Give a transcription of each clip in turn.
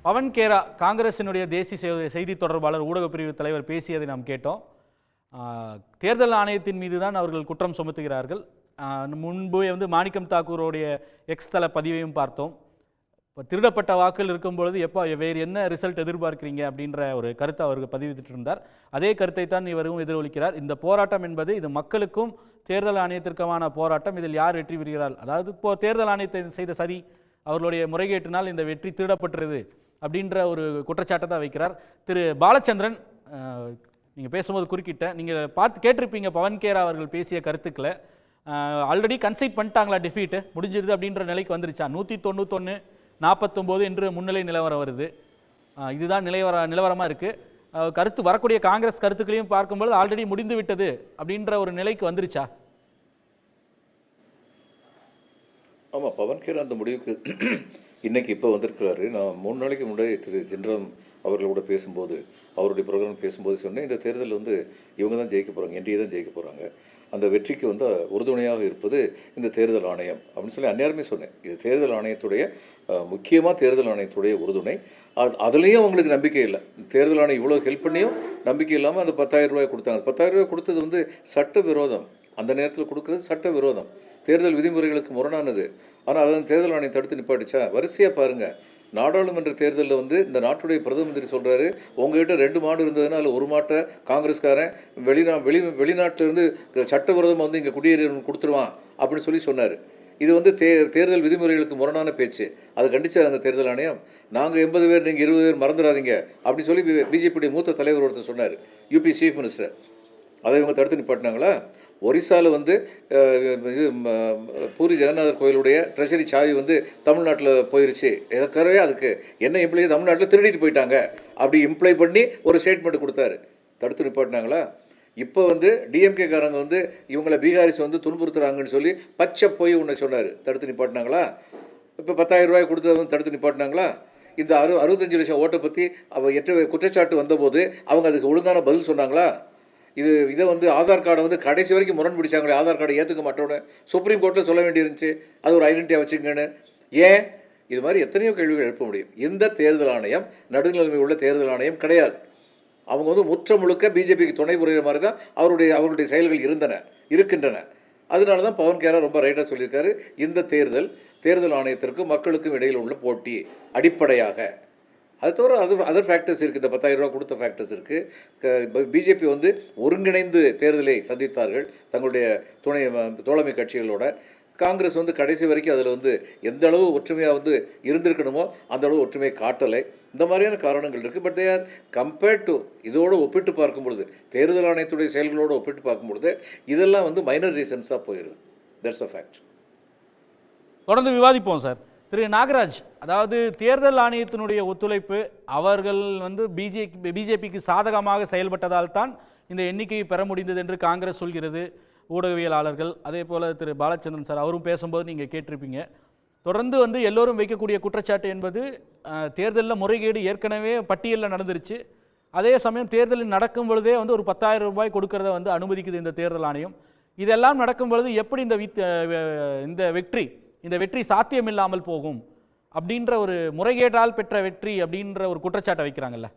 பவன் கேரா காங்கிரசினுடைய தேசிய செய்தி தொடர்பாளர் ஊடக பிரிவு தலைவர் பேசியதை நாம் கேட்டோம். தேர்தல் ஆணையத்தின் மீது தான் அவர்கள் குற்றம் சுமத்துகிறார்கள். முன்பு மாணிக்கம் தாக்கூரோடைய எக்ஸ் தள பதிவையும் பார்த்தோம். இப்போ திருடப்பட்ட வாக்குகள் இருக்கும்பொழுது வேறு என்ன ரிசல்ட் எதிர்பார்க்குறீங்க அப்படின்ற ஒரு கருத்தை அவருக்கு பதிவிட்டு இருந்தார். அதே கருத்தை தான் இவரும் எதிரொலிக்கிறார். இந்த போராட்டம் என்பது இது மக்களுக்கும் தேர்தல் ஆணையத்திற்குமான போராட்டம். இதில் யார் வெற்றி பெறுகிறார், அதாவது இப்போ தேர்தல் ஆணையத்தை செய்த சரி, அவர்களுடைய முறைகேட்டினால் இந்த வெற்றி திருடப்பட்டுறது அப்படின்ற ஒரு குற்றச்சாட்டை தான் வைக்கிறார். திரு பாலச்சந்திரன், நீங்கள் பேசும்போது குறுக்கிட்ட, நீங்கள் கேட்டிருப்பீங்க பவன் கேரா அவர்கள் பேசிய கருத்துக்களை. ஆல்ரெடி கன்சைட் பண்ணிட்டாங்களா, டிஃபீட்டு முடிஞ்சிருது அப்படின்ற நிலைக்கு வந்துருச்சா? 191-49 என்று முன்னிலை நிலவரம் வருது. இதுதான் நிலவரமாக இருக்குது. கருத்து வரக்கூடிய காங்கிரஸ் கருத்துக்களையும் பார்க்கும்போது ஆல்ரெடி முடிந்து விட்டது அப்படின்ற ஒரு நிலைக்கு வந்துருச்சா? ஆமாம், பவன் கேரா அந்த முடிவுக்கு இன்றைக்கி இப்போ வந்திருக்கிறாரு. நான் 3 நாளைக்கு முன்னாடி திரு ஜென்ரம் அவர்களோட பேசும்போது, அவருடைய ப்ரோக்ராம் பேசும்போது சொன்னேன், இந்த தேர்தலில் இவங்க தான் ஜெயிக்க போகிறாங்க, என்டிஏ தான் ஜெயிக்க போகிறாங்க. அந்த வெற்றிக்கு உறுதுணையாக இருப்பது இந்த தேர்தல் ஆணையம் அப்படின்னு சொல்லி அந்நேரமே சொன்னேன். இது தேர்தல் ஆணையத்துடைய முக்கியமாக தேர்தல் ஆணையத்துடைய உறுதுணை. அதுலேயும் அவங்களுக்கு நம்பிக்கை இல்லை. தேர்தல் ஆணையம் இவ்வளோ ஹெல்ப் பண்ணியும் நம்பிக்கை இல்லாமல் அந்த 10,000 ரூபாய் கொடுத்தாங்க. 10,000 ரூபாய் கொடுத்தது சட்ட விரோதம். அந்த நேரத்தில் கொடுக்குறது சட்ட விரோதம், தேர்தல் விதிமுறைகளுக்கு முரணானது. ஆனால் அதை தேர்தல் ஆணையம் தடுத்து நிப்பாட்டிச்சா? வரிசையாக பாருங்கள். நாடாளுமன்ற தேர்தலில் இந்த நாட்டுடைய பிரதம மந்திரி சொல்கிறாரு, உங்ககிட்ட 2 மாடு இருந்ததுன்னா அதில் ஒரு மாட்டை காங்கிரஸ்காரன் வெளிநாட்டிலிருந்து சட்டவிரோதமாக இங்கே குடியேறி கொடுத்துருவான் அப்படின்னு சொன்னார். இது தேர்தல் விதிமுறைகளுக்கு முரணான பேச்சு. அதை கண்டிச்ச அந்த தேர்தல் ஆணையம், நாங்கள் 80 பேர், நீங்கள் 20 பேர் மறந்துடாதீங்க அப்படின்னு சொல்லி பிஜேபியுடைய மூத்த தலைவர் ஒருத்தர் சொன்னார், யூபி சீஃப் மினிஸ்டர். அதை இவங்க தடுத்து நிப்பாட்டினாங்களா? ஒரிசாவில் பூரி ஜெகநாதர் கோயிலுடைய ட்ரெஷரி சாவி தமிழ்நாட்டில் போயிருச்சு. எதற்காகவே அதுக்கு என்ன இம்ப்ளை தமிழ்நாட்டில் திருடிட்டு போயிட்டாங்க அப்படி இம்ப்ளை பண்ணி ஒரு ஸ்டேட்மெண்ட் கொடுத்தாரு. தடுத்து நிப்பாட்டினாங்களா? இப்போ டிஎம்கே காரங்க இவங்களை பீகாரிஸ் துன்புறுத்துறாங்கன்னு சொல்லி பச்சை போய் ஒன்று சொன்னார். தடுத்து நிப்பாட்டினாங்களா? இப்போ 10,000 ரூபாய் கொடுத்தவங்க தடுத்து நிப்பாட்டினாங்களா? இந்த 65 லட்சம் ஓட்டை பற்றி குற்றச்சாட்டு வந்தபோது அவங்க அதுக்கு ஒழுங்கான பதில் சொன்னாங்களா? இதை ஆதார் கார்டை கடைசி வரைக்கும் முரண் பிடிச்சாங்களே, ஆதார் கார்டை ஏற்றுக்க மாட்டோன்னு சுப்ரீம் கோர்ட்டில் சொல்ல வேண்டியிருந்துச்சு. அது ஒரு ஐடென்டிட்டியாக வச்சுங்கன்னு. ஏன்? இது மாதிரி எத்தனையோ கேள்விகள் எழுப்ப முடியும். இந்த தேர்தல் ஆணையம் நடுநிலைமை உள்ள தேர்தல் ஆணையம் கிடையாது. அவங்க முற்ற முழுக்க பிஜேபிக்கு துணை புரிகிற மாதிரி தான் அவருடைய செயல்கள் இருக்கின்றன. அதனால தான் பவன் கேரா ரொம்ப ரைட்டாக சொல்லியிருக்காரு, இந்த தேர்தல் ஆணையத்திற்கும் மக்களுக்கும் இடையில் உள்ள போட்டி அடிப்படையாக. அது தவிர அதர் ஃபேக்டர்ஸ் இருக்குது. இந்த 10,000 ரூபா கொடுத்த ஃபேக்டர்ஸ் இருக்குது. பிஜேபி ஒருங்கிணைந்து தேர்தலை சந்தித்தார்கள் தங்களுடைய தோழமை கட்சிகளோட. காங்கிரஸ் கடைசி வரைக்கும் அதில் எந்த அளவு ஒற்றுமையாக இருந்திருக்கணுமோ அந்த அளவு ஒற்றுமையை காட்டலை. இந்த மாதிரியான காரணங்கள் இருக்குது. But they are compared to இதோடு ஒப்பிட்டு பார்க்கும் பொழுது, தேர்தல் ஆணையத்துடைய செயல்களோடு ஒப்பிட்டு பார்க்கும் பொழுது இதெல்லாம் மைனர் ரீசன்ஸாக போயிடுது. That's a fact. தொடர்ந்து விவாதிப்போம் சார். திரு நாகராஜ், அதாவது தேர்தல் ஆணையத்தினுடைய ஒத்துழைப்பு அவர்கள் பிஜேபிக்கு சாதகமாக செயல்பட்டதால் தான் இந்த எண்ணிக்கையை பெற முடிந்தது என்று காங்கிரஸ் சொல்கிறது, ஊடகவியலாளர்கள். அதே போல் திரு பாலச்சந்திரன் சார் அவரும் பேசும்போது நீங்கள் கேட்டிருப்பீங்க. தொடர்ந்து எல்லோரும் வைக்கக்கூடிய குற்றச்சாட்டு என்பது தேர்தலில் முறைகேடு ஏற்கனவே பட்டியலில் நடந்துருச்சு. அதே சமயம் தேர்தலில் நடக்கும் பொழுதே ஒரு 10,000 ரூபாய் கொடுக்கறத அனுமதிக்குது இந்த தேர்தல் ஆணையம். இதெல்லாம் நடக்கும் பொழுது எப்படி இந்த வெற்றி சாத்தியமில்லாமல் போகும் அப்படின்ற ஒரு முறைகேட்டால் பெற்ற வெற்றி அப்படின்ற ஒரு குற்றச்சாட்டை வைக்கிறாங்கல்ல,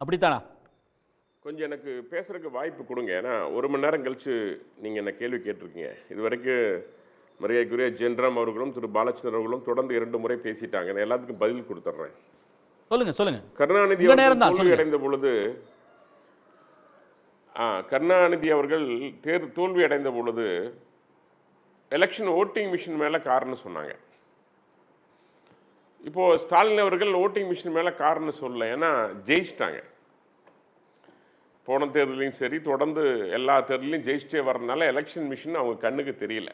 அப்படித்தானா? கொஞ்சம் எனக்கு பேசுறதுக்கு வாய்ப்பு கொடுங்க. ஏன்னா 1 மணி நேரம் கழிச்சு நீங்கள் என்ன கேள்வி கேட்டிருக்கீங்க. இது வரைக்கும் மரியாதைக்குரிய ஜென்ரம் அவர்களும் திரு பாலச்சந்திரன் அவர்களும் தொடர்ந்து 2 முறை பேசிட்டாங்க. நான் எல்லாத்துக்கும் பதில் கொடுத்துட்றேன். சொல்லுங்க. கருணாநிதி அவர்கள் தோல்வி அடைந்த பொழுது எலெக்ஷன் ஓட்டிங் மிஷின் மேலே காரணம் சொன்னாங்க. இப்போது ஸ்டாலின் அவர்கள் ஓட்டிங் மிஷின் மேலே காரணம் சொல்லலை, ஏன்னா ஜெயிச்சிட்டாங்க. போன தேர்தலையும் சரி, தொடர்ந்து எல்லா தேர்தலையும் ஜெயிச்சிட்டே வர்றதுனால எலெக்ஷன் மிஷின் அவங்க கண்ணுக்கு தெரியல.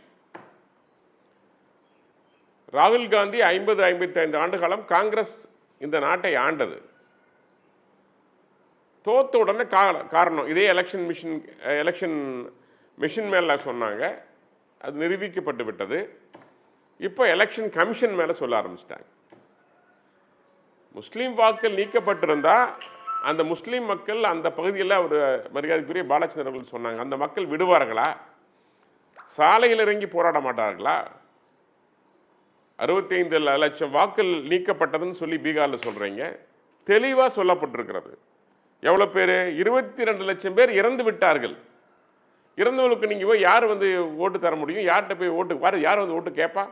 ராகுல் காந்தி 50-55 ஆண்டு காலம் காங்கிரஸ் இந்த நாட்டை ஆண்டது. தோத்த உடனே காரணம் இதே எலெக்ஷன் மிஷின் மேலே சொன்னாங்க. அது நிரூபிக்கப்பட்டு விட்டது. இப்போ எலெக்ஷன் கமிஷன் மேலே சொல்ல ஆரம்பிச்சிட்டாங்க. முஸ்லீம் வாக்குகள் நீக்கப்பட்டிருந்தால் அந்த முஸ்லீம் மக்கள் அந்த பகுதியில் ஒரு மரியாதைக்குரிய பாலச்சந்திரன் சொன்னாங்க, அந்த மக்கள் விடுவார்களா? சாலையில் இறங்கி போராட மாட்டார்களா? 65 லட்சம் வாக்கள் நீக்கப்பட்டதுன்னு சொல்லி பீகாரில் சொல்கிறீங்க. தெளிவாக சொல்லப்பட்டிருக்கிறது. எவ்வளோ பேர்? 22 லட்சம் பேர் இறந்து விட்டார்கள். இறந்தவங்களுக்கு நீங்கள் போய் யார் வந்து ஓட்டு தர முடியும்? யார்கிட்ட போய் ஓட்டு யார் வந்து ஓட்டு கேட்பா?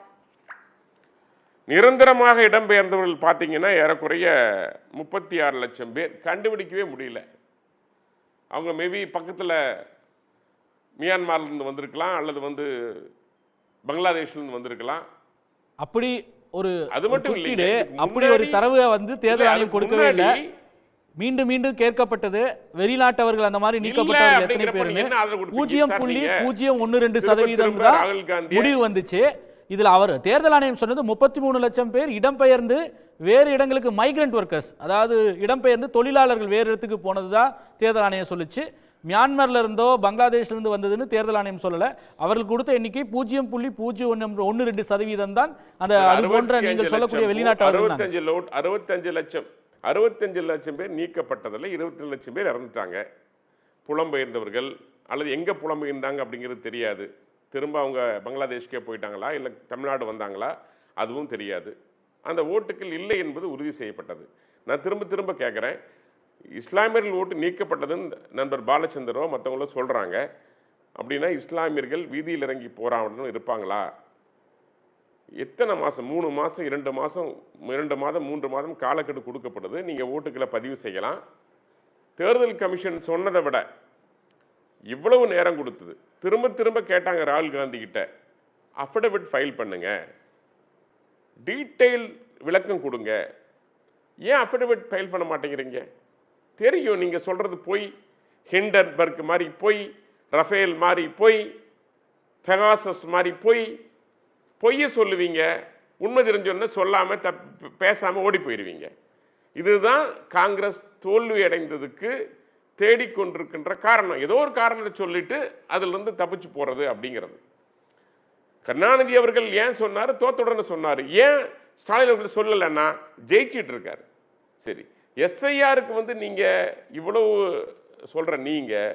நிரந்தரமாக இடம்பெயர்ந்தவர்கள் பார்த்தீங்கன்னா ஏறக்குறைய 36 லட்சம் பேர். கண்டுபிடிக்கவே முடியல. அவங்க மேபி பக்கத்தில் மியான்மர்லேருந்து வந்திருக்கலாம், அல்லது வந்து பங்களாதேஷ்லேருந்து வந்திருக்கலாம். அப்படி ஒரு அது மட்டும் குறுக்கீடு, இல்லைங்க. அப்படி ஒரு தரவு வந்து தேர்தல் ஆணையம் கொடுக்கவே இல்லை. மீண்டும் மீண்டும் கேட்கப்பட்டது வெளிநாட்டவர்கள் அந்த மாதிரி நீக்கப்பட்டவர்கள் எத்தனை பேருன்னு 0.012% தான் முடிவு வந்துச்சு. இதுல அவர் தேர்தல் ஆணையம் சொன்னது 33 லட்சம் பேர் இடம்பெயர்ந்து வேறு இடங்களுக்கு மைக்ரண்ட் ஒர்க்கர்ஸ், அதாவது இடம்பெயர்ந்து தொழிலாளர்கள் வேறு இடத்துக்கு போனதுதான் தேர்தல் ஆணையம் சொல்லுச்சு. மியான்மர்ல இருந்தோ பங்களாதேஷ்ல இருந்து வந்ததுன்னு தேர்தல் ஆணையம் சொல்லல. அவர்கள் கொடுத்த எண்ணிக்கை 0.012% தான். அந்த அது போன்ற நீங்கள் சொல்லக்கூடிய வெளிநாட்டவர்கள் 65 லட்சம் பேர் நீக்கப்பட்டதில் 22 லட்சம் பேர் இறந்துட்டாங்க. புலம்பெயர்ந்தவர்கள் அல்லது எங்கே புலம்பெயர்ந்தாங்க அப்படிங்கிறது தெரியாது. திரும்ப அவங்க பங்களாதேஷ்கே போயிட்டாங்களா இல்லை தமிழ்நாடு வந்தாங்களா அதுவும் தெரியாது. அந்த ஓட்டுகள் இல்லை என்பது உறுதி செய்யப்பட்டது. நான் திரும்ப திரும்ப கேட்குறேன், இஸ்லாமியர்கள் ஓட்டு நீக்கப்பட்டதுன்னு நண்பர் பாலச்சந்திரோ மற்றவங்களோ சொல்கிறாங்க. அப்படின்னா இஸ்லாமியர்கள் வீதியில் இறங்கி போராடணும் இருப்பாங்களா? எத்தனை மாதம்? 3 மாதம் 2 மாதம் 2 மாதம் 3 மாதம் காலக்கெடு கொடுக்கப்படுது. நீங்கள் ஓட்டுக்களை பதிவு செய்யலாம். தேர்தல் கமிஷன் சொன்னதை விட இவ்வளவு நேரம் கொடுத்தது. திரும்ப திரும்ப கேட்டாங்க ராகுல் காந்தி கிட்ட, அஃபிடவிட் ஃபைல் பண்ணுங்க, டீட்டெயில் விளக்கம் கொடுங்க. ஏன் அஃபிடவிட் ஃபைல் பண்ண மாட்டேங்கிறீங்க? தெரியும் நீங்கள் சொல்கிறது போய், ஹிண்டன்பர்க் மாதிரி போய், ரஃபேல் மாதிரி போய், பெகாசஸ் மாதிரி பொய்ய சொல்லுவீங்க. உண்மை தெரிஞ்சோன்னு சொல்லாமல் பேசாமல் ஓடி போயிடுவீங்க. இதுதான் காங்கிரஸ் தோல்வி அடைந்ததுக்கு தேடிக்கொண்டிருக்கின்ற காரணம். ஏதோ ஒரு காரணத்தை சொல்லிட்டு அதிலிருந்து தப்பிச்சு போகிறது அப்படிங்கிறது. கருணாநிதி அவர்கள் ஏன் சொன்னார்? தோத்துடனே சொன்னார். ஏன் ஸ்டாலின் அவர்கள் சொல்லலைன்னா ஜெயிச்சிட்டு இருக்காரு. சரி, எஸ்ஐஆருக்கு வந்து நீங்கள் இவ்வளவு சொல்கிற நீங்கள்,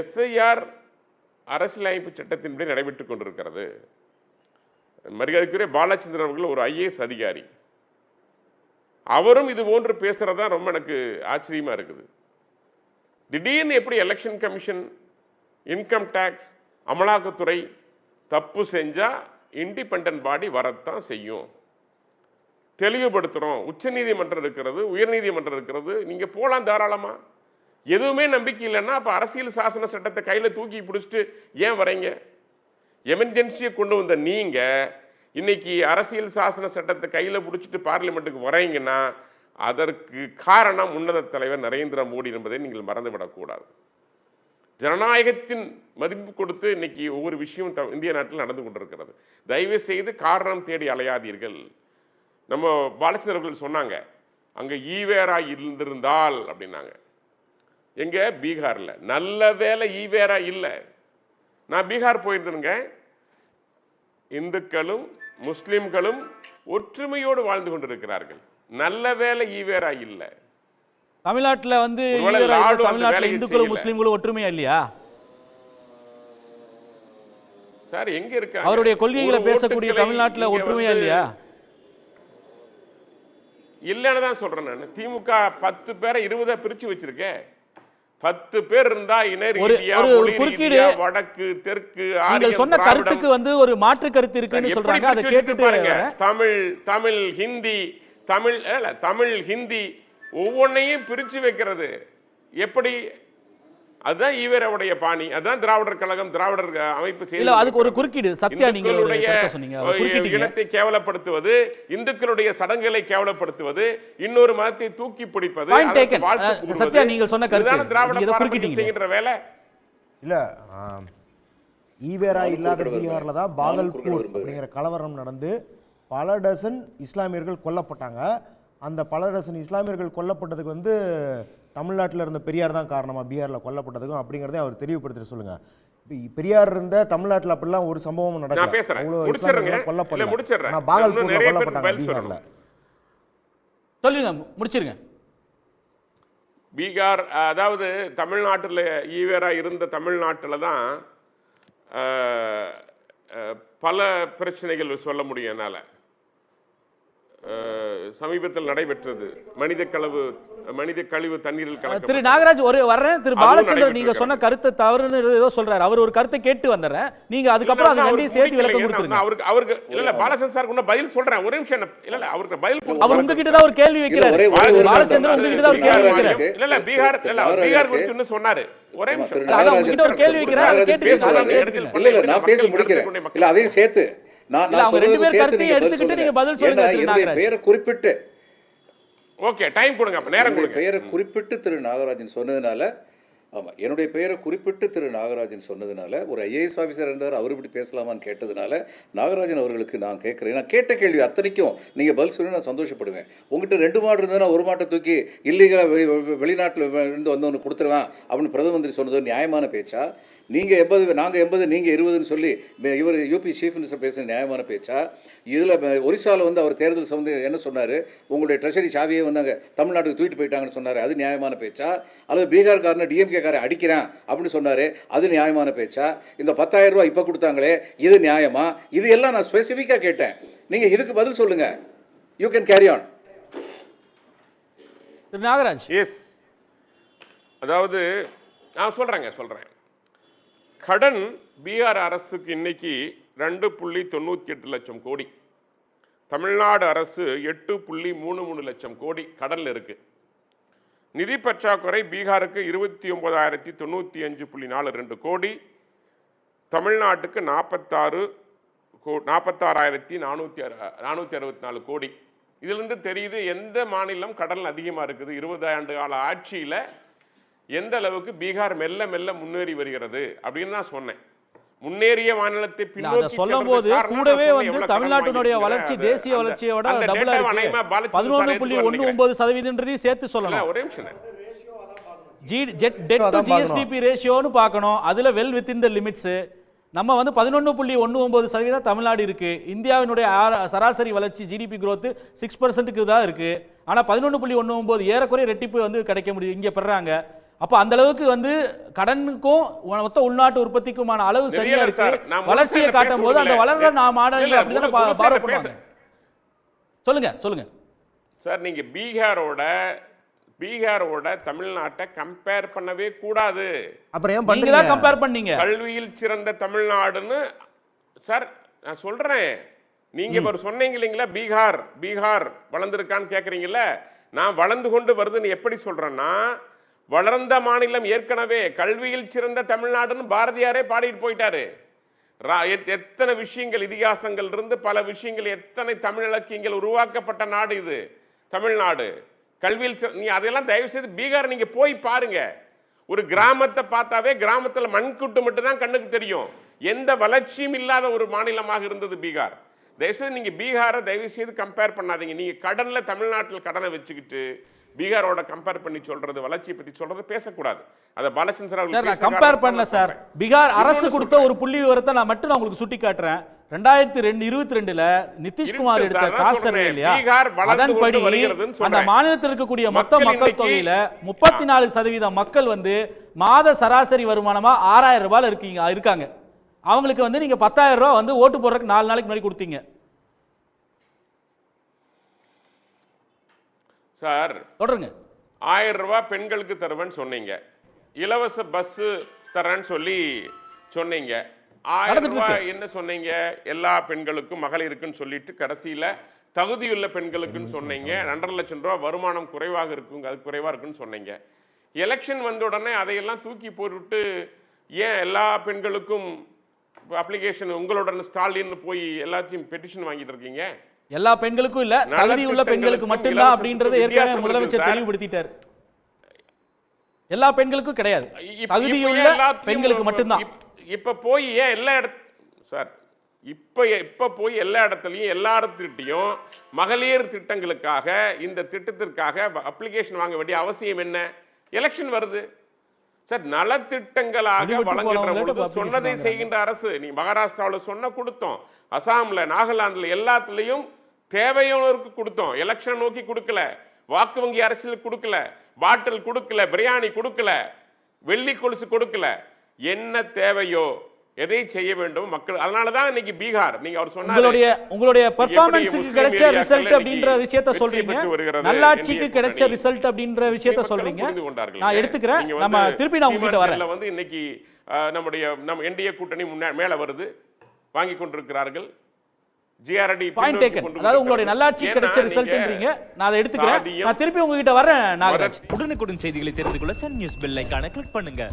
எஸ்ஐஆர் அரசியலமைப்பு சட்டத்தின்படி நடைபெற்று கொண்டிருக்கிறது. மரியாதைக்குரிய பாலச்சந்திரன் அவர்கள் ஒரு ஐஏஎஸ் அதிகாரி. அவரும் இது போன்று பேசுகிறதா ரொம்ப எனக்கு ஆச்சரியமாக இருக்குது. திடீர்னு எப்படி எலெக்ஷன் கமிஷன், இன்கம் டேக்ஸ், அமலாக்கத்துறை தப்பு செஞ்சால் இண்டிபெண்டன்ட் பாடி வரத்தான் செய்யும். தெளிவுபடுத்துகிறோம். உச்சநீதிமன்றம் இருக்கிறது, உயர்நீதிமன்றம் இருக்கிறது, நீங்கள் போகலாம் தாராளமாக. எதுவுமே நம்பிக்கை இல்லைன்னா அப்போ அரசியல் சாசன சட்டத்தை கையில் தூக்கி பிடிச்சிட்டு ஏன் வரீங்க? எமர்ஜென்சியை கொண்டு வந்த நீங்கள் இன்னைக்கு அரசியல் சாசன சட்டத்தை கையில் பிடிச்சிட்டு பார்லிமெண்ட்டுக்கு வரீங்கன்னா அதற்கு காரணம் உன்னத தலைவர் நரேந்திர மோடி என்பதை நீங்கள் மறந்துவிடக்கூடாது. ஜனநாயகத்தின் மதிப்பு கொடுத்து இன்னைக்கு ஒவ்வொரு விஷயம் இந்திய நாட்டில் நடந்து கொண்டிருக்கிறது. தயவு செய்து காரணம் தேடி அலையாதீர்கள். நம்ம பாலச்சந்திரர்கள் சொன்னாங்க, அங்கே ஈவேரா இருந்திருந்தால் அப்படின்னாங்க. எங்க? பீகாரில். நல்ல வேலை ஈவேரா இல்லை. நான் பீகார் போயிருந்தேங்க. இந்துக்களும் முஸ்லிம்களும் ஒற்றுமையோடு வாழ்ந்து கொண்டிருக்கிறார்கள். நல்ல வேலை ஈவேரா இல்லை. தமிழ்நாட்டில் வந்து தமிழ்நாட்டில் இந்துக்களும் முஸ்லிம்களும் ஒற்றுமையா இல்லையா சார்? எங்க இருக்காங்க? அவருடைய கொள்கைகளை பேசக்கூடிய தமிழ்நாட்டில் ஒற்றுமையா இல்லையா? இல்லைன்னு தான் சொல்றேன் நான். திமுக 10 பேரை 20 பிரிச்சு வச்சிருக்கேன். 10 பேர் இருந்தா இனர் ரீதியா, மொழி ரீதியா, வடக்கு தெற்கு நீங்கள் சொன்ன கருத்துக்கு வந்து ஒரு மாற்று கருத்து இருக்குன்னு சொல்றாங்க. அதை கேட்டுட்டு பாருங்க. தமிழ் ஹிந்தி, தமிழ் ஹிந்தி ஒவ்வொன்றையும் பிரிச்சு வைக்கிறது எப்படி? அதுதான் ஈவேராவுடைய பாணி. அதுதான் திராவிடர் கழகம், திராவிடர் அமைப்பு செய்யல. அதுக்கு ஒரு குறுக்கீடு சத்யா நீங்களுடைய இனத்தை கேவலப்படுத்துவது, இந்துக்களுடைய சடங்குகளை கேவலப்படுத்துவது, இன்னொரு மதத்தை தூக்கி பிடிப்பது, சத்யா நீங்கள் சொன்ன கருத்து திராவிட செய்கின்ற வேலை இல்ல. ஈவேரா இல்லாத பீகார்ல தான் பாகல்பூர் அப்படிங்கிற கலவரம் நடந்து பல டசன் இஸ்லாமியர்கள் கொல்லப்பட்டாங்க. அந்த பல டசன் இஸ்லாமியர்கள் கொல்லப்பட்டதுக்கு வந்து தமிழ்நாட்டில் இருந்த பெரியார் தான் காரணமா பீகாரில் கொல்லப்பட்டதுக்கும் அப்படிங்கிறதே அவர் தெளிவுபடுத்திட்டு சொல்லுங்க. பெரியார் இருந்த தமிழ்நாட்டில் அப்படிலாம் ஒரு சம்பவம் நடக்கல. கொல்லப்படல. சொல்லுங்க, முடிச்சிருங்க. பீகார், அதாவது தமிழ்நாட்டில் ஈவேரா இருந்த தமிழ்நாட்டில் தான் பல பிரச்சனைகள் சொல்ல முடியும் என்னால். சமீபத்தில் நடைபெற்றது மனித கழிவு தண்ணீரில் திரு கலக்க நாகராஜ் வர்றேன். திரு அதுவும் பாலச்சந்திரன் நீங்க நடைபெற்று சொன்ன கருத்தை தவறுன்னு ஏதோ சொல்றாரு. அவர் ஒரு கருத்தை கேட்டு வந்துடுறேன், நீங்க அதுக்கப்புறம் அதை ரெண்டையும் சேர்த்து விளக்கம் கொடுத்துருங்க. அவருக்கு இல்ல பாலச்சந்திரன் சார் கூட பதில் சொல்றேன். ஒரே நிமிஷம் இல்ல அவருக்கு பதில் அவர் உங்ககிட்ட தான் ஒரு கேள்வி வைக்கிறாரு. பாலச்சந்திரன் உங்ககிட்ட தான் ஒரு கேள்வி வைக்கிறாரு. இல்ல பீகார் குறித்து இன்னும் சொன்னாரு. ஒரே நிமிஷம் அதான் உங்ககிட்ட ஒரு கேள்வி வைக்கிறாரு, அதை கேட்டுக்கங்க. இல்ல நான் பேச முடிக்கிறேன். இல்ல அதையும் சேர்த்து நான் அவங்க ரெண்டு பேர் கருத்தையும் எடுத்துக்கிட்டு நீங்க பதில் சொல்லுங்க திரு நாகராஜ். பேரை குறிப்பிட்டு ஓகே டைம் கொடுங்க, அப்ப நேரம் கொடுங்க. பெயரை குறிப்பிட்டு திரு நாகராஜன் சொன்னதுனால, ஆமாம் என்னுடைய பெயரை குறிப்பிட்டு திரு நாகராஜன் சொன்னதுனால, ஒரு ஐஏஎஸ் ஆஃபீஸர் இருந்தார், அவர் இப்படி பேசலாமான்னு கேட்டதுனால நாகராஜன் அவர்களுக்கு நான் கேட்குறேன். நான் கேட்ட கேள்வி அத்தனைக்கும் நீங்கள் பதில் சொல்லி நான் சந்தோஷப்படுவேன். உங்கள்கிட்ட 2 மாடு இருந்ததுன்னா ஒரு மாட்டை தூக்கி இல்லீகலாக வெளிநாட்டில் இருந்து வந்தவனுக்கு கொடுத்துருவேன் அப்படின்னு பிரதம மந்திரி சொன்னது நியாயமான பேச்சா? நீங்கள் 80 நாங்கள் 80 நீங்கள் 20ன்னு சொல்லி இவர் யூபி சீஃப் மினிஸ்டர் பேசுகிற நியாயமான பேச்சா? இதில் ஒரிசாவில் வந்து அவர் தேர்தல் சம்பந்த என்ன சொன்னார், உங்களுடைய ட்ரெஷரி சாவியே வந்து அங்கே தமிழ்நாட்டுக்கு தூக்கிட்டு போயிட்டாங்கன்னு சொன்னார், அது நியாயமான பேச்சா? அல்லது பீகார்காரனை டிஎம்கேக்காரன் அடிக்கிறான் அப்படின்னு சொன்னார், அது நியாயமான பேச்சா? இந்த 10,000 ரூபா இப்போ கொடுத்தாங்களே இது நியாயமா? இது எல்லாம் நான் ஸ்பெசிஃபிக்காக கேட்டேன். நீங்கள் இதுக்கு பதில் சொல்லுங்கள். You can carry on. திரு நாகராஜ். எஸ், அதாவது நான் சொல்கிறேன். கடன் பீகார் அரசுக்கு இன்னைக்கு 2.98 லட்சம் கோடி, தமிழ்நாடு அரசு 8.33 லட்சம் கோடி கடனில் இருக்கு. நிதி பற்றாக்குறை பீகாருக்கு 29,095.42 கோடி, தமிழ்நாட்டுக்கு 46,464 கோடி. இதிலிருந்து தெரியுது எந்த மாநிலம் கடன் அதிகமாக இருக்குது. 20 ஆண்டு கால ஆட்சியில் எந்த அளவுக்கு பீகார் மெல்ல மெல்ல முன்னேறி வருகிறது அப்படின்னு நான் சொன்னேன். முன்னேறிய மாநிலத்தை பின்னோக்கி சொல்லும் போது கூடவே வந்து தமிழ்நாட்டினுடைய வளர்ச்சி தேசிய வளர்ச்சியோட டபுளா இருக்கு. 11.19% சேர்த்து சொல்லணும். ஒரே நிமிஷம், டெட் டு ஜிஎஸ்டிபி ரேஷியோன்னு பார்க்கணும். அதுல வெல் வித்தின் த லிமிட்ஸ். நம்ம வந்து 11.19% தமிழ்நாடு இருக்கு. இந்தியாவினுடைய சராசரி வளர்ச்சி ஜிடிபி growth 6% தான் இருக்கு. ஆனா 11.19 ஏறக்குறைய ரெட்டிப்பு வந்து கிடைக்க முடியும் இங்க பெறாங்க. அப்ப அந்த அளவுக்கு வந்து கடனுக்கும் மொத்த உள்நாட்டு உற்பத்திக்குமான அளவு சரியா இருக்கு. வளர்ச்சியை காட்டும் போது அந்த வளர்ற மாநிலங்கள் அப்படிதானே பார்வை பண்ணுவாங்க. சொல்லுங்க சார். நீங்க பீகாரோட தமிழ்நாட்டை கம்பேர் பண்ணவே கூடாது. அப்புறம் ஏன் நீங்க தான் கம்பேர் பண்ணீங்க. கல்வியில் சிறந்த தமிழ்நாடுன்னு சார் நான் சொல்றேன். நீங்க இப்ப சொன்னீங்க இல்லைங்களா, பீகார் வளர்ந்துருக்கான்னு கேக்குறீங்கல்ல. நான் வளர்ந்து கொண்டு வருதுன்னு எப்படி சொல்றேன்னா, வளர்ந்த மாநிலம் ஏற்கனவே கல்வியில் சிறந்த தமிழ்நாடுன்னு பாரதியாரே பாடிட்டு போயிட்டாரு. எத்தனை விஷயங்கள் இதிகாசங்கள் இருந்து பல விஷயங்கள், எத்தனை தமிழ் இலக்கியங்கள் உருவாக்கப்பட்ட நாடு இது தமிழ்நாடு. கல்வியில் நீ அதெல்லாம் தயவு செய்து பீகார் நீங்க போய் பாருங்க. ஒரு கிராமத்தை பார்த்தாவே கிராமத்தில் மண்கூட்டு மட்டும் தான் கண்ணுக்கு தெரியும். எந்த வளர்ச்சியும் இல்லாத ஒரு மாநிலமாக இருந்தது பீகார். தயவுசெய்து நீங்க பீகாரை தயவு செய்து கம்பேர் பண்ணாதீங்க. நீங்க கடன்ல தமிழ்நாட்டில் கடனை வச்சுக்கிட்டு பீகாரோட கம்பேர் பண்ணி சொல்றது, வளர்ச்சியை பத்தி சொல்றது பேசக்கூடாது. அத பாலச்சந்திரன் கம்பேர் பண்ணல சார். பீகார் அரசு கொடுத்த ஒரு புள்ளி விவரத்தை நான் மட்டும் உங்களுக்கு சுட்டி காட்டுறேன். 2022 நிதிஷ்குமார் எடுத்த காசு சர்வே இல்லையா, அதன்படி அந்த மாநிலத்தில் இருக்கக்கூடிய மொத்த மக்கள் தொகையில 34% மக்கள் வந்து மாத சராசரி வருமானமா 6,000 ரூபாய் இருக்காங்க. அவங்களுக்கு வந்து நீங்க 10,000 ரூபாய் வந்து ஓட்டு போடுறதுக்கு 4 நாளைக்கு முன்னாடி கொடுத்தீங்க சார். தொடருங்க. 1000 ரூபாய் பெண்களுக்கு தருவேன்னு சொன்னீங்க, இலவச பஸ் தரேன்னு சொல்லி சொன்னீங்க. 1000 ரூபாய் என்ன சொன்னீங்க, எல்லா பெண்களுக்கும் மகளிருக்குன்னு சொல்லிட்டு கடைசியில தகுதியுள்ள பெண்களுக்குன்னு சொன்னீங்க. 2.5 லட்சம் ரூபாய் வருமானம் குறைவாக இருக்குங்க, அது குறைவா இருக்குன்னு சொன்னீங்க. எலெக்ஷன் வந்த உடனே அதையெல்லாம் தூக்கி போட்டுவிட்டு ஏன் எல்லா பெண்களுக்கும் அப்ளிகேஷன் உங்களுடன் ஸ்டாலின் போய் எல்லாத்தையும் பெட்டிஷன் வாங்கிட்டு இருக்கீங்க? எல்லா பெண்களுக்கும் இல்ல, தகுதி உள்ள பெண்களுக்கு மட்டும்தான் அப்படின்றத ஏற்கனவே முதலமைச்சர் தெளிவுபடுத்திட்டார். எல்லா பெண்களுக்கும் கிடையாது, தகுதியுள்ள பெண்களுக்கு மட்டும்தான். இப்ப போய் ஏன் எல்லா சார் இப்ப போய் எல்லா இடத்துலையும் எல்லா இடத்துக்கிட்டையும் மகளிர் திட்டங்களுக்காக இந்த திட்டத்திற்காக அப்ளிகேஷன் வாங்க வேண்டிய அவசியம் என்ன? எலெக்ஷன் வருது சார். நலத்திட்டங்களாக வழங்குகின்ற பொழுது சொன்னதை செய்கின்ற அரசு. நீ மகாராஷ்டிராவில் சொன்ன கொடுத்தோம், அசாம்ல நாகாலாந்துல எல்லாத்துலயும் தேவையானவருக்கு கொடுத்தோம். எலெக்ஷன் நோக்கி கொடுக்கல, வாக்கு வங்கி அரசியல் கொடுக்கல, பாட்டில் கொடுக்கல, பிரியாணி கொடுக்கல, வெள்ளி கொலுசு கொடுக்கல. என்ன தேவையோ எதை செய்ய வேண்டும் மக்கள். அதனால தான் இன்னைக்கு பீகார் நீங்க அவர் சொன்னாரு உங்களுடைய பெர்ஃபார்மன்ஸ்க்கு கிடைச்ச ரிசல்ட் அப்படின்ற விஷயத்தை சொல்றீங்க, நல்லாட்சிக்கு கிடைச்ச ரிசல்ட் அப்படின்ற விஷயத்தை சொல்றீங்க. நான் எடுத்துக்கிறேன். நம்ம திருப்பி நான் உங்ககிட்ட வரேன். வந்து இன்னைக்கு நம்ம என்டிஏ கூட்டணி மேல வருது, வாங்கி கொண்டிருக்கிறார்கள். GRT point taken. அதாவது உங்களுடைய நல்லாட்சி கிடைச்ச ரிசல்ட்ன்றீங்க, நான் அதை எடுத்துக்கிறேன். நான் திருப்பி உங்ககிட்ட வரேன் நாகராஜ். உடனுக்குடன் செய்திகளை தெரிந்து கொள்ள சன் நியூஸ் பெல் ஐகானை கிளிக் பண்ணுங்க.